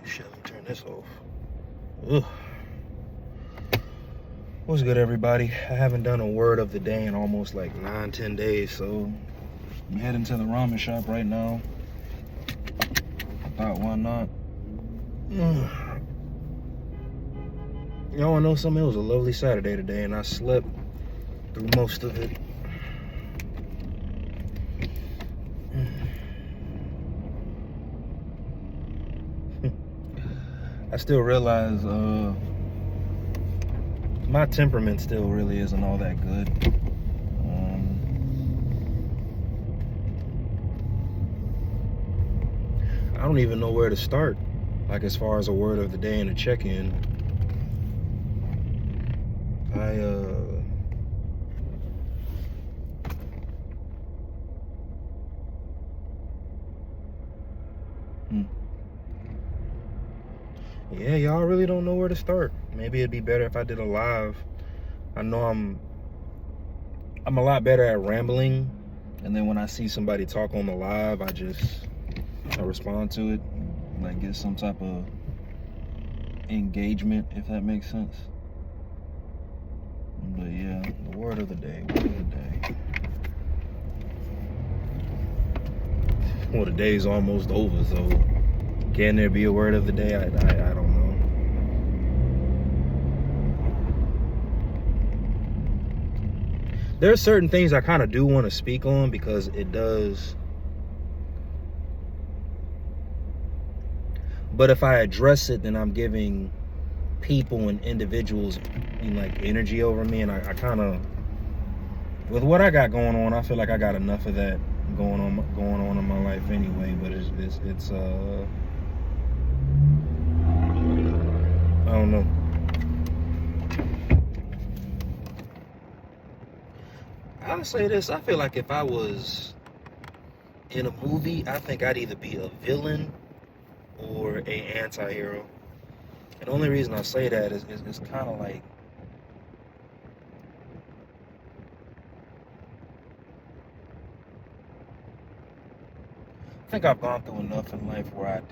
Shit, let me turn this off. Ugh. What's good, everybody? I haven't done a word of the day in almost like 9-10 days, so I'm heading to the ramen shop right now. Thought, why not? Y'all wanna know something? It was a lovely Saturday today, and I slept through most of it. I still realize my temperament still really isn't all that good. I don't even know where to start, like as far as a word of the day and a check-in. Yeah, y'all really don't know where to start. Maybe it'd be better if I did a live. I know I'm a lot better at rambling, and then when I see somebody talk on the live, I respond to it, like get some type of engagement, if that makes sense. But yeah, the word of the day. Well, the day's almost over, so can there be a word of the day? I don't know. There are certain things I kind of do want to speak on because it does. But if I address it, then I'm giving people and individuals like energy over me, and I kind of, with what I got going on, I feel like I got enough of that going on in my life anyway. But it's I don't know. I'll say this: I feel like if I was in a movie, I think I'd either be a villain or a anti-hero. And the only reason I say that is kind of like, I think I've gone through enough in life where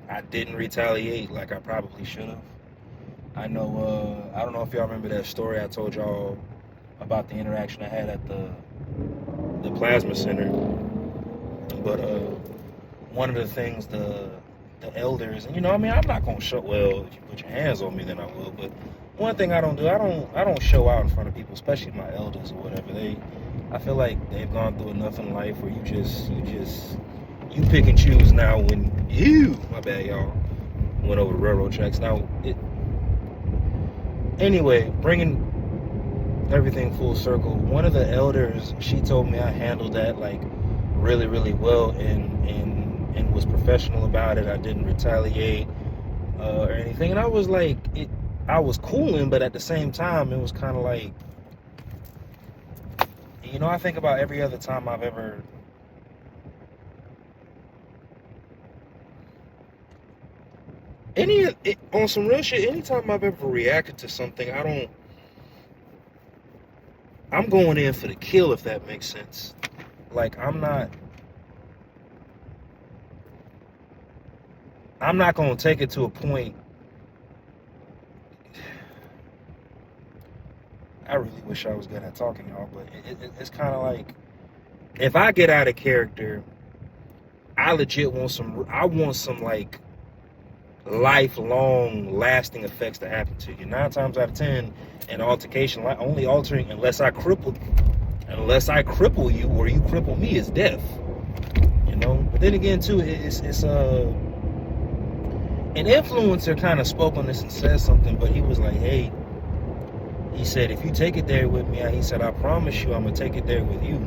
I didn't retaliate like I probably should have. I know, I don't know if y'all remember that story I told y'all about the interaction I had at the plasma center, but one of the things the elders, and I'm not gonna show, well, if you put your hands on me then I will, but one thing I don't do, I don't show out in front of people, especially my elders or whatever. I feel like they've gone through enough in life where you pick and choose now when my bad, y'all, went over the railroad tracks. Anyway, bringing everything full circle, one of the elders, she told me I handled that like really, really well and was professional about it. I didn't retaliate or anything, and I was like, I was cooling, but at the same time, it was kind of like, I think about every other time I've ever on some real shit, anytime I've ever reacted to something, I'm going in for the kill, if that makes sense. Like, I'm not going to take it to a point. I really wish I was good at talking, y'all, but it's kind of like, if I get out of character, I legit want some like lifelong lasting effects to happen to you. 9 times out of 10, an altercation only altering unless I cripple you or you cripple me is death. But then again too, it's an influencer kind of spoke on this and said something, but he was like, hey, he said, if you take it there with me, he said, I promise you I'm gonna take it there with you.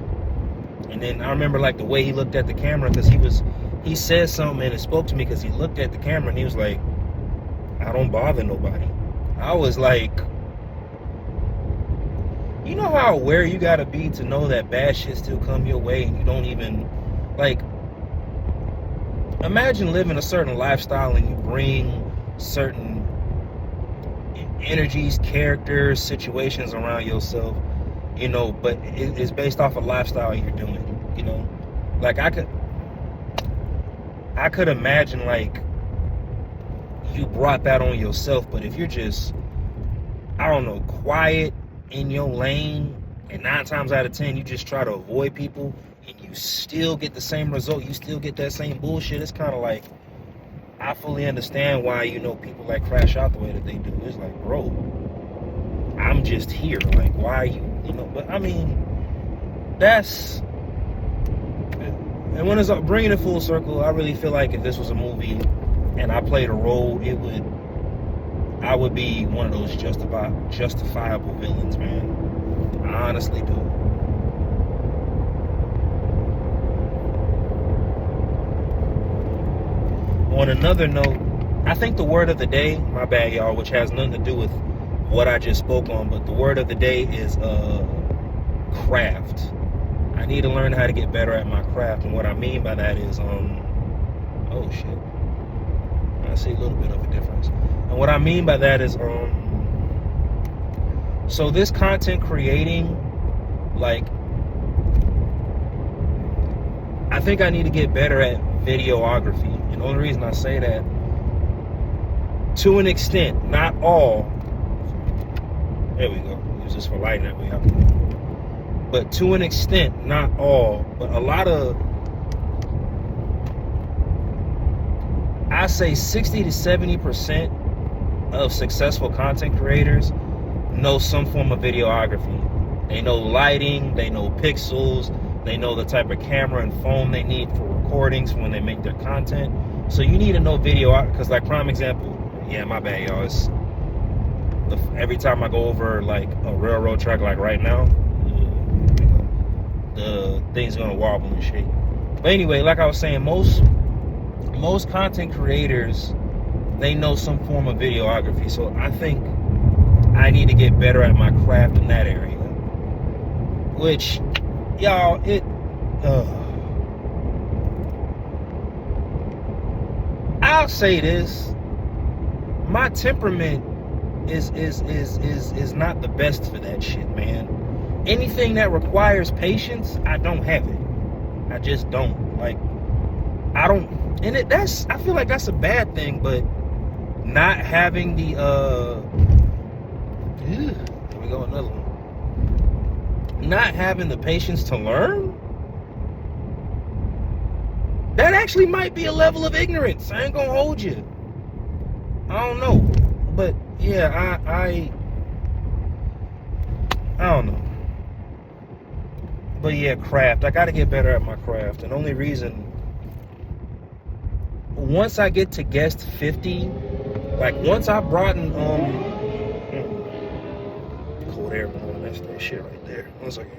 And then I remember like the way he looked at the camera, because he said something and it spoke to me, because he looked at the camera and he was like, I don't bother nobody. I was like, you know how aware you gotta be to know that bad shit still come your way and you don't even, like, imagine living a certain lifestyle and you bring certain energies, characters, situations around yourself, but it's based off a lifestyle you're doing, like I I could imagine like you brought that on yourself, but if you're just, I don't know, quiet in your lane, and 9 times out of 10 you just try to avoid people and you still get the same result, you still get that same bullshit, it's kind of like, I fully understand why, you know, people like crash out the way that they do. It's like, bro, I'm just here, like, why are you, you know? But I mean, that's, and when it's bringing it full circle, I really feel like if this was a movie and I played a role, I would be one of those justifiable villains, man. I honestly do. On another note, I think the word of the day, my bad y'all, which has nothing to do with what I just spoke on, but the word of the day is craft. I need to learn how to get better at my craft, and what I mean by that is, oh shit, I see a little bit of a difference. And what I mean by that is, so this content creating, like, I think I need to get better at videography. And the only reason I say that, to an extent, not all, there we go, use this for lighting that way up. But to an extent, not all, but a lot of, I say 60 to 70% of successful content creators know some form of videography. They know lighting, they know pixels, they know the type of camera and phone they need for recordings when they make their content. So you need to know video, because like prime example, yeah, my bad y'all, it's every time I go over like a railroad track like right now, the thing's gonna wobble and shake. But anyway, like I was saying, most content creators, they know some form of videography. So I think I need to get better at my craft in that area. Which, y'all, I'll say this, my temperament is not the best for that shit, man. Anything that requires patience, I don't have it. I just don't. Like, I don't, and I feel like that's a bad thing, but not having the here we go, another one. Not having the patience to learn, that actually might be a level of ignorance. I ain't gonna hold you. I don't know. But yeah, I don't know. But yeah, craft. I gotta get better at my craft. And the only reason, once I get to guest 50, like once I brought in cold air balloon, that's that shit right there. 1 second.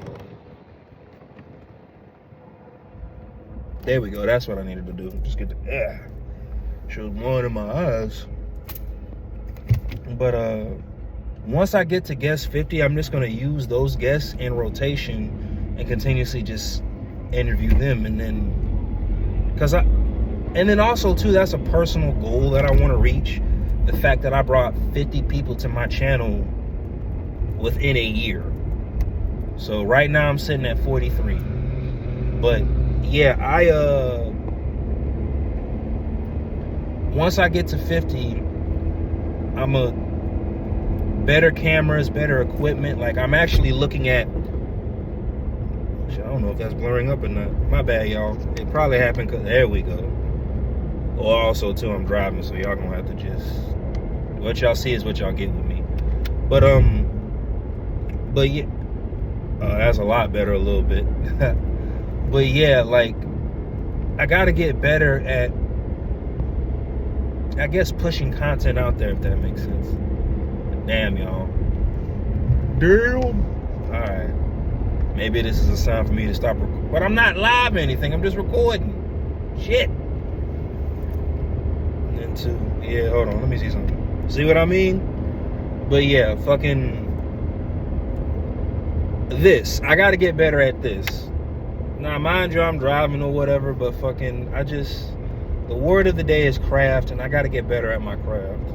There we go. That's what I needed to do. Just get the air. She was blowing in my eyes. But once I get to guest 50, I'm just gonna use those guests in rotation and continuously just interview them. And then also too, that's a personal goal that I want to reach. The fact that I brought 50 people to my channel within a year. So right now I'm sitting at 43. But yeah, once I get to 50, I'm a better cameras, better equipment. Like I'm actually looking at, I don't know if that's blurring up or not. My bad, y'all. It probably happened because, there we go. Or also too, I'm driving, so y'all gonna have to just, what y'all see is what y'all get with me. But yeah, that's a lot better a little bit. But yeah, like, I gotta get better at, I guess, pushing content out there, if that makes sense. Damn, y'all. Damn. Alright. Maybe this is a sign for me to stop recording. But I'm not live or anything, I'm just recording. Shit. And then two, yeah, hold on, let me see something. See what I mean? But yeah, fucking this. I gotta get better at this. Now, mind you, I'm driving or whatever, but fucking, the word of the day is craft, and I gotta get better at my craft.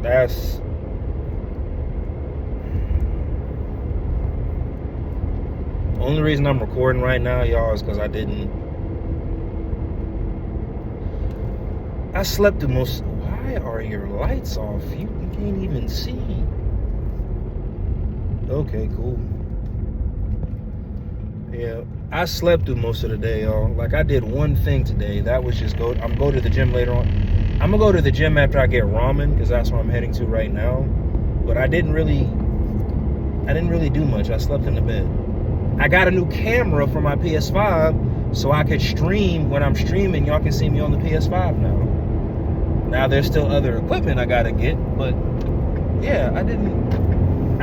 That's, the only reason I'm recording right now, y'all, is because I didn't I slept through most. Why are your lights off? You can't even see. Okay, cool. Yeah, I slept through most of the day, y'all. Like, I did one thing today. That was just I'm go to the gym later on. I'm gonna go to the gym after I get ramen, because that's where I'm heading to right now. But I didn't really do much. I slept in the bed. I got a new camera for my PS5, so I could stream. When I'm streaming, y'all can see me on the PS5 now. Now there's still other equipment I gotta get, but yeah, I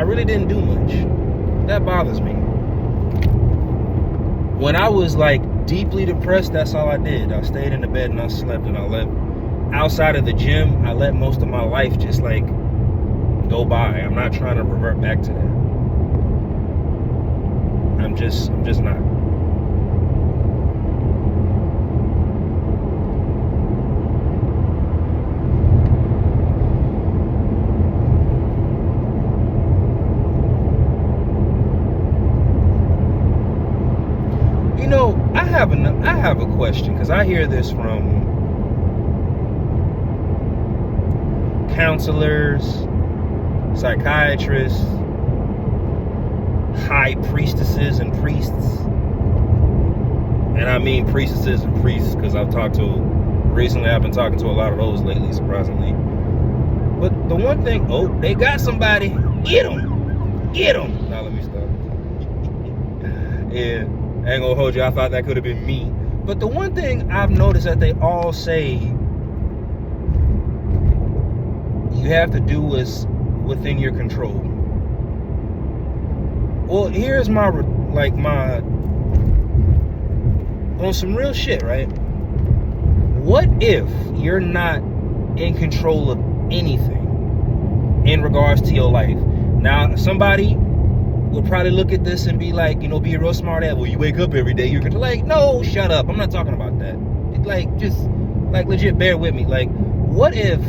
really didn't do much. That bothers me. When I was like deeply depressed, that's all I did. I stayed in the bed and I slept, and I let, outside of the gym, I let most of my life just like go by. I'm not trying to revert back to that. I'm just not. You know, I have a question, because I hear this from counselors, psychiatrists, high priestesses and priests. And I mean priestesses and priests because I've been talking to a lot of those lately, surprisingly. But the one thing, oh, they got somebody. Get them. Now let me stop. Yeah, I ain't gonna hold you. I thought that could have been me. But the one thing I've noticed that they all say you have to do what's within your control. Well, here's my on some real shit, right? What if you're not in control of anything in regards to your life? Now, somebody will probably look at this and be like, you know, be a real smart ass. Well, you wake up every day, you're like, no, shut up. I'm not talking about that. Like, just, like, legit, bear with me. Like, what if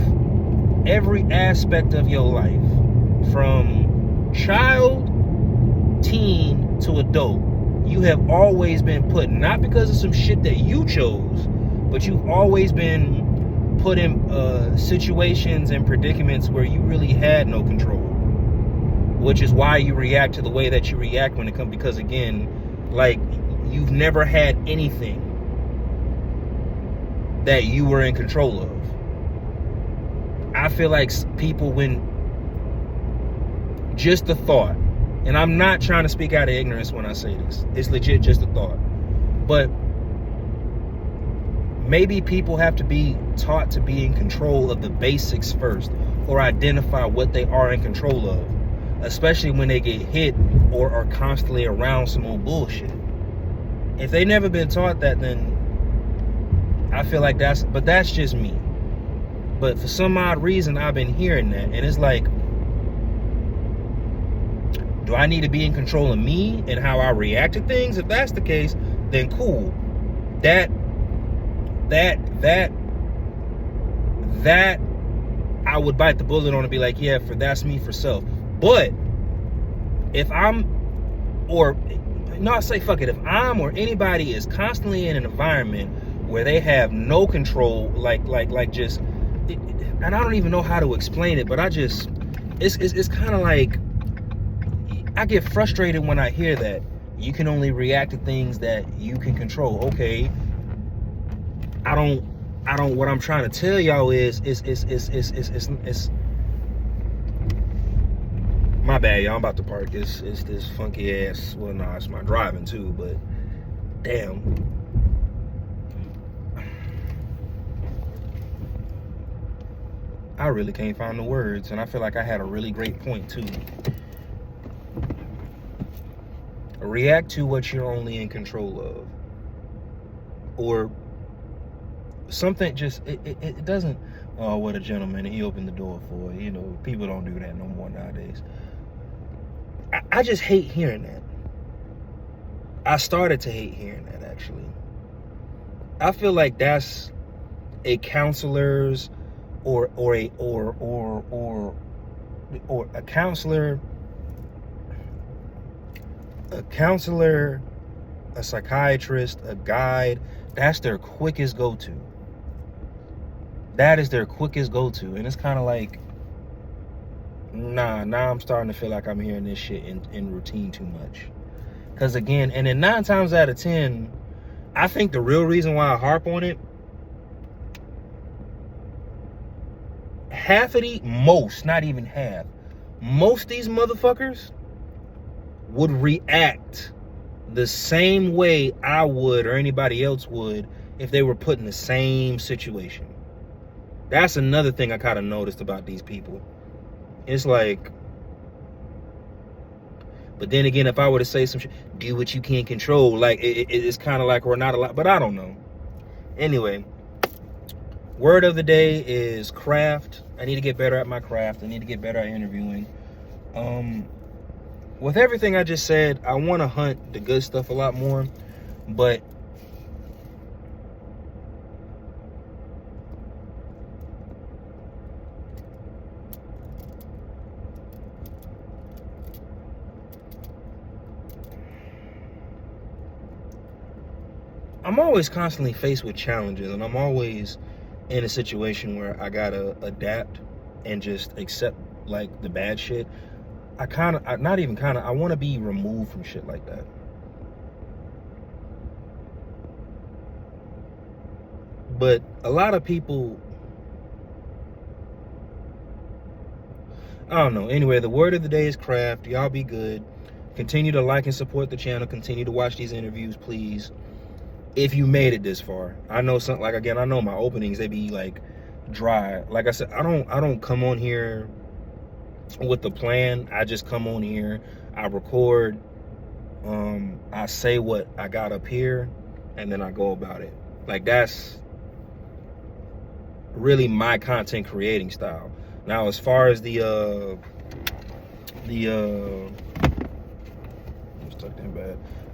every aspect of your life, from child, teen to adult, you have always been put, not because of some shit that you chose, but you've always been put in situations and predicaments where you really had no control, which is why you react to the way that you react when it comes, because again, like, you've never had anything that you were in control of. I feel like people, when just the thought, and I'm not trying to speak out of ignorance when I say this, it's legit just a thought, but maybe people have to be taught to be in control of the basics first, or identify what they are in control of, especially when they get hit or are constantly around some old bullshit. If they never been taught that, then I feel like that's just me. But for some odd reason, I've been hearing that, and it's like, do I need to be in control of me and how I react to things? If that's the case, then cool. That I would bite the bullet on and be like, yeah, that's me for self. But if I'm, or no, I say fuck it. If I'm or anybody is constantly in an environment where they have no control, like just, and I don't even know how to explain it, but it's kind of like, I get frustrated when I hear that you can only react to things that you can control. Okay, I don't. What I'm trying to tell y'all is my bad, y'all. I'm about to park. It's this funky ass. Well, no, it's my driving too. But damn, I really can't find the words, and I feel like I had a really great point too. React to what you're only in control of, or something. Just it doesn't. Oh, what a gentleman! He opened the door for, you know, people don't do that no more nowadays. I just hate hearing that. I started to hate hearing that, actually. I feel like that's a counselor's or a counselor, a psychiatrist, a guide, that's their quickest go-to. that is their quickest go-to. And it's kind of like, nah, now I'm starting to feel like I'm hearing this shit in routine too much. Because again, and then 9 times out of 10, I think the real reason why I harp on it, half of most, not even half, most of these motherfuckers would react the same way I would or anybody else would if they were put in the same situation. That's another thing I kind of noticed about these people. It's like, but then again, if I were to say some shit, do what you can't control, like it's kind of like we're not allowed, but I don't know. Anyway, word of the day is craft. I need to get better at my craft. I need to get better at interviewing. With everything I just said, I want to hunt the good stuff a lot more, but I'm always constantly faced with challenges, and I'm always in a situation where I gotta adapt and just accept like the bad shit. I want to be removed from shit like that. But a lot of people, I don't know. Anyway, the word of the day is craft. Y'all be good. Continue to like and support the channel. Continue to watch these interviews, please. If you made it this far. I know some, like, again, I know my openings, they be like dry. Like I said, I don't come on here with the plan. I just come on here, I record, I say what I got up here, and then I go about it. Like, that's really my content creating style. Now, as far as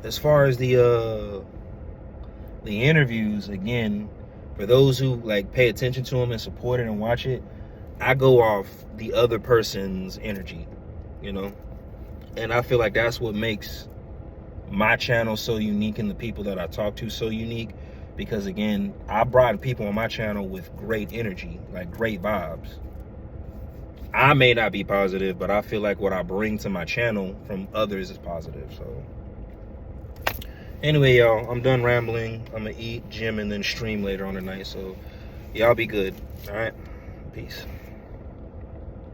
as far as the interviews, again, for those who like pay attention to them and support it and watch it, I go off the other person's energy, you know? And I feel like that's what makes my channel so unique and the people that I talk to so unique, because again, I brought people on my channel with great energy, like great vibes. I may not be positive, but I feel like what I bring to my channel from others is positive. So anyway, y'all, I'm done rambling. I'm gonna eat, gym, and then stream later on tonight. So y'all be good. All right, peace.